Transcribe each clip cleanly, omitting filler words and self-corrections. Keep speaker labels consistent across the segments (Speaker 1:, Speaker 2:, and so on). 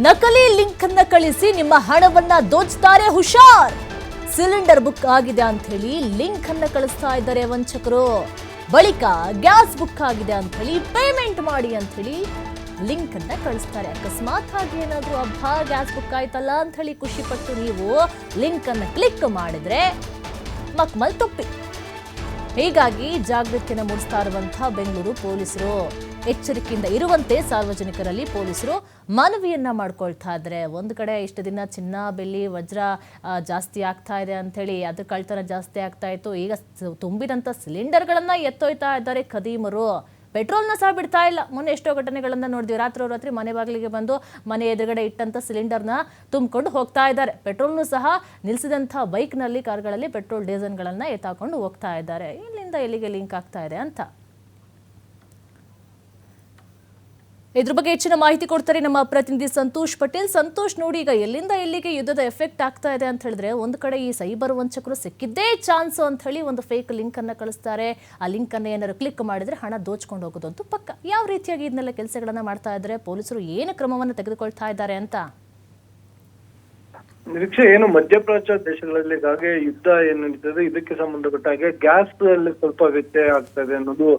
Speaker 1: ನಕಲಿ ಲಿಂಕ್ ಅನ್ನ ಕಳಿಸಿ ನಿಮ್ಮ ಹಣವನ್ನ ದೋಚ್ತಾರೆ, ಹುಷಾರ್. ಸಿಲಿಂಡರ್ ಬುಕ್ ಆಗಿದೆ ಅಂತ ಹೇಳಿ ಲಿಂಕ್ ಅನ್ನ ಕಳಿಸ್ತಾ ಇದ್ದಾರೆ ವಂಚಕರು. ಬಳಿಕ ಗ್ಯಾಸ್ ಬುಕ್ ಆಗಿದೆ ಅಂತ ಹೇಳಿ ಪೇಮೆಂಟ್ ಮಾಡಿ ಅಂತ ಹೇಳಿ ಲಿಂಕ್ ಅನ್ನ ಕಳಿಸ್ತಾರೆ. ಅಕಸ್ಮಾತ್ ಆಗಿ ಏನಾದ್ರೂ ಅಬ್ಬಾ ಗ್ಯಾಸ್ ಬುಕ್ ಆಯ್ತಲ್ಲ ಅಂತ ಹೇಳಿ ಖುಷಿ ಪಟ್ಟು ನೀವು ಲಿಂಕ್ ಅನ್ನ ಕ್ಲಿಕ್ ಮಾಡಿದ್ರೆ ಮಕ್ಮಲ್ ತುಪ್ಪಿ. ಹೀಗಾಗಿ ಜಾಗೃತಿಯನ್ನು ಮೂಡಿಸ್ತಾ ಇರುವಂತಹ ಬೆಂಗಳೂರು ಪೊಲೀಸರು ಎಚ್ಚರಿಕೆಯಿಂದ ಇರುವಂತೆ ಸಾರ್ವಜನಿಕರಲ್ಲಿ ಪೊಲೀಸರು ಮನವಿಯನ್ನ ಮಾಡ್ಕೊಳ್ತಾ ಇದ್ದಾರೆ. ಒಂದು ಕಡೆ ಇಷ್ಟು ದಿನ ಚಿನ್ನ, ಬೆಳ್ಳಿ, ವಜ್ರ ಜಾಸ್ತಿ ಆಗ್ತಾ ಇದೆ ಅಂಥೇಳಿ ಅದ್ರ ಕಳ್ತನ ಜಾಸ್ತಿ ಆಗ್ತಾ ಇತ್ತು. ಈಗ ತುಂಬಿದಂಥ ಸಿಲಿಂಡರ್ಗಳನ್ನ ಎತ್ತೊಯ್ತಾ ಇದ್ದಾರೆ ಖದೀಮರು. ಪೆಟ್ರೋಲ್ನ ಸಹ ಬಿಡ್ತಾ ಇಲ್ಲ. ಮೊನ್ನೆ ಎಷ್ಟೋ ಘಟನೆಗಳನ್ನ ನೋಡಿದ್ವಿ. ರಾತ್ರಿ ಮನೆ ಬಾಗಿಲಿಗೆ ಬಂದು ಮನೆ ಎದುರುಗಡೆ ಇಟ್ಟಂತ ಸಿಲಿಂಡರ್ನ ತುಂಬಿಕೊಂಡು ಹೋಗ್ತಾ ಇದ್ದಾರೆ. ಪೆಟ್ರೋಲ್ನು ಸಹ ನಿಲ್ಲಿಸಿದಂಥ ಬೈಕ್ನಲ್ಲಿ, ಕಾರ್ಗಳಲ್ಲಿ ಪೆಟ್ರೋಲ್, ಡೀಸೆಲ್ಗಳನ್ನ ಎತ್ತಾಕೊಂಡು ಹೋಗ್ತಾ ಇದ್ದಾರೆ. ಇಲ್ಲಿಂದ ಎಲ್ಲಿಗೆ ಲಿಂಕ್ ಆಗ್ತಾ ಇದೆ ಅಂತ ಇದ್ರ ಬಗ್ಗೆ ಹೆಚ್ಚಿನ ಮಾಹಿತಿ ಕೊಡ್ತಾರೆ ನಮ್ಮ ಪ್ರತಿನಿಧಿ ಸಂತೋಷ್ ಪಟೇಲ್. ಸಂತೋಷ್, ನೋಡಿ, ಈಗ ಎಲ್ಲಿಂದ ಎಲ್ಲಿಗೆ ಯುದ್ಧದ ಎಫೆಕ್ಟ್ ಆಗ್ತಾ ಇದೆ ಅಂತ ಹೇಳಿದ್ರೆ, ಒಂದು ಕಡೆ ಈ ಸೈಬರ್ ವಂಚಕರು ಸಿಕ್ಕಿದ್ದೇ ಚಾನ್ಸ್ ಅಂತ ಹೇಳಿ ಒಂದು ಫೇಕ್ ಲಿಂಕ್ ಅನ್ನ ಕಳಿಸ್ತಾರೆ. ಆ ಲಿಂಕ್ ಅನ್ನ ಏನಾದ್ರು ಕ್ಲಿಕ್ ಮಾಡಿದ್ರೆ ಹಣ ದೋಚ್ಕೊಂಡು ಹೋಗೋದು ಅಂತೂ ಪಕ್ಕ. ಯಾವ ರೀತಿಯಾಗಿ ಇದನ್ನೆಲ್ಲ ಕೆಲಸಗಳನ್ನ ಮಾಡ್ತಾ ಇದ್ದಾರೆ, ಪೊಲೀಸರು ಏನು ಕ್ರಮವನ್ನು ತೆಗೆದುಕೊಳ್ತಾ ಇದ್ದಾರೆ ಅಂತ?
Speaker 2: ನಿರೀಕ್ಷೆ ಏನು, ಮಧ್ಯಪ್ರಾಚ್ಯ ದೇಶಗಳಲ್ಲಿ ಹಾಗೆ ಯುದ್ಧ ಏನು ನಡೀತದೆ, ಇದಕ್ಕೆ ಸಂಬಂಧಪಟ್ಟ ಹಾಗೆ ಗ್ಯಾಸ್ ಅಲ್ಲಿ ಸ್ವಲ್ಪ ವ್ಯತ್ಯಯ ಆಗ್ತದೆ ಅನ್ನೋದು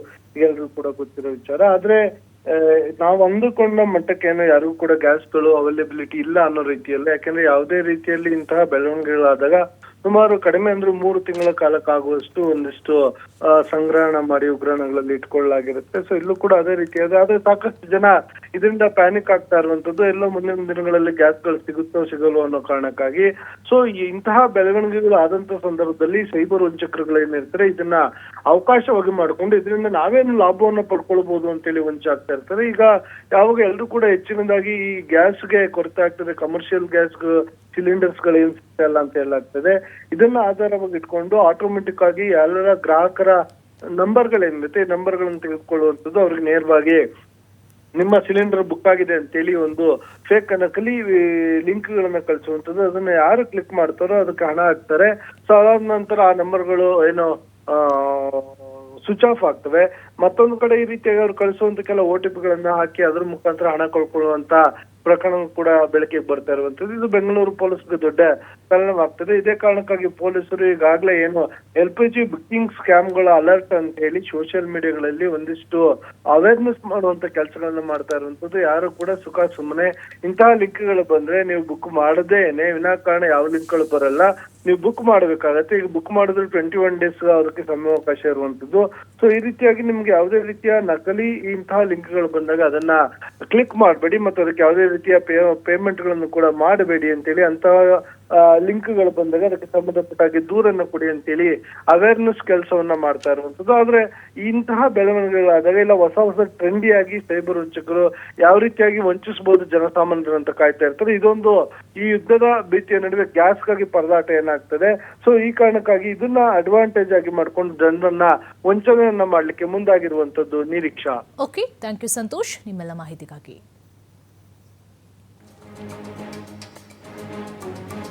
Speaker 2: ಎಲ್ಲರೂ ಕೂಡ ಗೊತ್ತಿರೋ ವಿಚಾರ. ಆದ್ರೆ ನಾವು ಅಂದುಕೊಂಡ ಮಟ್ಟಕ್ಕೆ ಏನು ಯಾರಿಗೂ ಕೂಡ ಗ್ಯಾಸ್ಗಳು ಅವೈಲೇಬಿಲಿಟಿ ಇಲ್ಲ ಅನ್ನೋ ರೀತಿಯಲ್ಲಿ, ಯಾಕೆಂದ್ರೆ ಯಾವುದೇ ರೀತಿಯಲ್ಲಿ ಇಂತಹ ಬೆಳವಣಿಗೆಗಳಾದಾಗ ಸುಮಾರು ಕಡಿಮೆ ಅಂದ್ರೆ 3 ತಿಂಗಳ ಕಾಲಕ್ಕಾಗುವಷ್ಟು ಒಂದಿಷ್ಟು ಸಂಗ್ರಹಣ ಮಾಡಿ ಉಗ್ರಾಣಗಳಲ್ಲಿ ಇಟ್ಕೊಳ್ಳಲಾಗಿರುತ್ತೆ. ಸೊ ಇಲ್ಲೂ ಕೂಡ ಅದೇ ರೀತಿಯಾದ, ಆದ್ರೆ ಸಾಕಷ್ಟು ಜನ ಇದರಿಂದ ಪ್ಯಾನಿಕ್ ಆಗ್ತಾ ಇರುವಂತದ್ದು, ಎಲ್ಲೋ ಮುಂದಿನ ದಿನಗಳಲ್ಲಿ ಗ್ಯಾಸ್ಗಳು ಸಿಗುತ್ತೋ ಸಿಗಲ್ವೋ ಅನ್ನೋ ಕಾರಣಕ್ಕಾಗಿ. ಸೊ ಇಂತಹ ಬೆಳವಣಿಗೆಗಳು ಆದಂತ ಸಂದರ್ಭದಲ್ಲಿ ಸೈಬರ್ ವಂಚಕರುಗಳು ಏನಿರ್ತಾರೆ ಇದನ್ನ ಅವಕಾಶವಾಗಿ ಮಾಡ್ಕೊಂಡು ಇದರಿಂದ ನಾವೇನು ಲಾಭವನ್ನ ಪಡ್ಕೊಳ್ಬಹುದು ಅಂತೇಳಿ ವಂಚ ಆಗ್ತಾ ಇರ್ತಾರೆ. ಈಗ ಯಾವಾಗ ಎಲ್ರು ಕೂಡ ಹೆಚ್ಚಿನದಾಗಿ ಈ ಗ್ಯಾಸ್ಗೆ ಕೊರತೆ ಆಗ್ತದೆ, ಕಮರ್ಷಿಯಲ್ ಗ್ಯಾಸ್ ಸಿಲಿಂಡರ್ಸ್ ಗಳು ಏನ್ ಸಿಗ್ತಲ್ಲ ಅಂತ ಹೇಳಲಾಗ್ತದೆ, ಇದನ್ನ ಆಧಾರವಾಗಿ ಇಟ್ಕೊಂಡು ಆಟೋಮೆಟಿಕ್ ಆಗಿ ಎಲ್ಲರ ಗ್ರಾಹಕರ ನಂಬರ್ಗಳೇನಿರುತ್ತೆ ಈ ನಂಬರ್ಗಳನ್ನು ತೆಗೆದುಕೊಳ್ಳುವಂಥದ್ದು, ಅವ್ರಿಗೆ ನೇರವಾಗಿ ನಿಮ್ಮ ಸಿಲಿಂಡರ್ ಬುಕ್ ಆಗಿದೆ ಅಂತೇಳಿ ಒಂದು ಫೇಕ್ ನಕಲಿ ಲಿಂಕ್ ಗಳನ್ನ ಕಳಿಸುವಂಥದ್ದು. ಅದನ್ನ ಯಾರು ಕ್ಲಿಕ್ ಮಾಡ್ತಾರೋ ಅದಕ್ಕೆ ಹಣ ಹಾಕ್ತಾರೆ. ಸೊ ಅದಾದ ನಂತರ ಆ ನಂಬರ್ಗಳು ಏನೋ ಸ್ವಿಚ್ ಆಫ್ ಆಗ್ತವೆ. ಮತ್ತೊಂದು ಕಡೆ ಈ ರೀತಿಯಾಗಿ ಅವ್ರು ಕಳಿಸುವಂತ ಕೆಲ OTP ಗಳನ್ನ ಹಾಕಿ ಅದ್ರ ಮುಖಾಂತರ ಹಣ ಕಳ್ಕೊಳ್ಳುವಂತ ಪ್ರಕರಣ ಕೂಡ ಬೆಳಕಿಗೆ ಬರ್ತಾ ಇರುವಂತದ್ದು. ಇದು ಬೆಂಗಳೂರು ಪೊಲೀಸ್ಗೆ ದೊಡ್ಡ ತಲೆನೋವಾಗ್ತದೆ. ಇದೇ ಕಾರಣಕ್ಕಾಗಿ ಪೊಲೀಸರು ಈಗಾಗಲೇ ಏನು LPG ಬುಕ್ಕಿಂಗ್ ಸ್ಕ್ಯಾಮ್ಗಳ ಅಲರ್ಟ್ ಅಂತ ಹೇಳಿ ಸೋಷಿಯಲ್ ಮೀಡಿಯಾಗಳಲ್ಲಿ ಒಂದಿಷ್ಟು ಅವೇರ್ನೆಸ್ ಮಾಡುವಂತ ಕೆಲಸಗಳನ್ನ ಮಾಡ್ತಾ ಇರುವಂತದ್ದು. ಯಾರು ಕೂಡ ಸುಮ್ಮನೆ ಇಂತಹ ಲಿಂಕ್ಗಳು ಬಂದ್ರೆ ನೀವು ಬುಕ್ ಮಾಡದೇನೆ ವಿನಾಕಾರಣ ಯಾವ ಲಿಂಕ್ಗಳು ಬರಲ್ಲ, ನೀವು ಬುಕ್ ಮಾಡ್ಬೇಕಾಗತ್ತೆ. ಈಗ ಬುಕ್ ಮಾಡಿದ್ರೆ 21 ಡೇಸ್ ಅದಕ್ಕೆ ಸಮಯಾವಕಾಶ ಇರುವಂತದ್ದು. ಸೊ ಈ ರೀತಿಯಾಗಿ ನಿಮ್ಗೆ ಯಾವುದೇ ರೀತಿಯ ನಕಲಿ ಇಂತಹ ಲಿಂಕ್ಗಳು ಬಂದಾಗ ಅದನ್ನ ಕ್ಲಿಕ್ ಮಾಡಬೇಡಿ ಮತ್ತು ಅದಕ್ಕೆ ಯಾವುದೇ ರೀತಿಯ ಪೇಮೆಂಟ್ ಗಳನ್ನು ಕೂಡ ಮಾಡಬೇಡಿ ಅಂತೇಳಿ, ಅಂತಹ ಲಿಂಕ್ಗಳು ಬಂದಾಗ ಅದಕ್ಕೆ ಸಂಬಂಧಪಟ್ಟ ಹಾಗೆ ದೂರನ್ನ ಕೊಡಿ ಅಂತೇಳಿ ಅವೇರ್ನೆಸ್ ಕೆಲಸವನ್ನ ಮಾಡ್ತಾ ಇರುವಂತದ್ದು. ಆದ್ರೆ ಇಂತಹ ಬೆಳವಣಿಗೆಗಳಾದಾಗ ಇಲ್ಲ ಹೊಸ ಟ್ರೆಂಡಿಯಾಗಿ ಸೈಬರ್ ವಂಚಕರು ಯಾವ ರೀತಿಯಾಗಿ ವಂಚಿಸಬಹುದು ಜನಸಾಮಾನ್ಯರು ಅಂತ ಕಾಯ್ತಾ ಇರ್ತಾರೆ. ಇದೊಂದು ಈ ಯುದ್ಧದ ಭೀತಿಯ ನಡುವೆ ಗ್ಯಾಸ್ಗಾಗಿ ಪರದಾಟ ಏನಾಗ್ತದೆ. ಸೊ ಈ ಕಾರಣಕ್ಕಾಗಿ ಇದನ್ನ ಅಡ್ವಾಂಟೇಜ್ ಆಗಿ ಮಾಡ್ಕೊಂಡು ಜನರನ್ನ ವಂಚನೆಯನ್ನ ಮಾಡ್ಲಿಕ್ಕೆ ಮುಂದಾಗಿರುವಂತದ್ದು ನಿರೀಕ್ಷಾ.
Speaker 1: ಓಕೆ, ಥ್ಯಾಂಕ್ ಯು ಸಂತೋಷ್ ನಿಮ್ಮೆಲ್ಲ ಮಾಹಿತಿಗಾಗಿ.